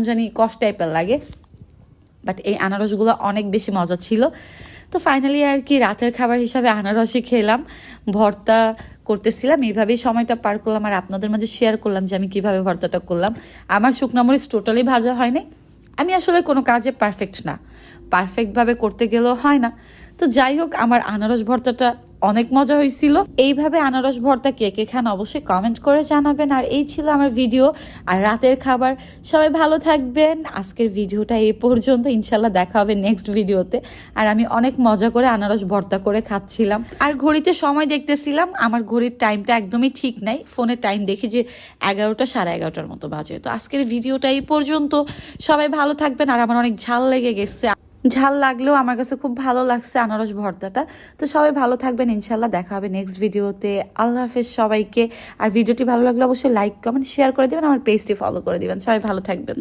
কেমন জানি কষ্ট টাইপের লাগে, বাট এই আনারসগুলো অনেক বেশি মজা ছিল। তো ফাইনালি আর কি রাতের খাবার হিসাবে আনারসই খেলাম, ভর্তা করতেছিলাম, এইভাবেই সময়টা পার করলাম। আর আপনাদের মাঝে শেয়ার করলাম যে আমি কিভাবে ভর্তাটা করলাম। আমার শুকনো মরিচ টোটালি ভাজা হয়নি। আমি আসলে কোনো কাজে পারফেক্ট না, পারফেক্টভাবে করতে গেলেও হয় না। তো যাই হোক, আমার আনারস ভর্তাটা অনেক মজা হয়েছিল। এইভাবে আনারস ভর্তা কে কে খান অবশ্যই কমেন্ট করে জানাবেন। আর এই ছিল আমার ভিডিও আর রাতের খাবার। সবাই ভালো থাকবেন। আজকের ভিডিওটা এই পর্যন্ত, ইনশাল্লাহ দেখা হবে নেক্সট ভিডিওতে। আর আমি অনেক মজা করে আনারস ভর্তা করে খাচ্ছিলাম আর ঘড়িতে সময় দেখতেছিলাম। আমার ঘড়ির টাইমটা একদমই ঠিক নাই, ফোনের টাইম দেখি যে 11টা সাড়ে 11টার মতো বাজে। তো আজকের ভিডিওটা এই পর্যন্ত, সবাই ভালো থাকবেন। আর আমার অনেক ঝাল লেগে গেছে, ঝাল লাগলেও আমার কাছে খুব ভালো লাগছে আনারস ভর্তাটা। তো সবাই ভালো থাকবেন, ইনশাল্লাহ দেখা হবে নেক্সট ভিডিওতে। আল্লাহ হাফেজ সবাইকে। আর ভিডিওটি ভালো লাগলে অবশ্যই লাইক কমেন্ট শেয়ার করে দিবেন, আমার পেজটি ফলো করে দিবেন। সবাই ভালো থাকবেন।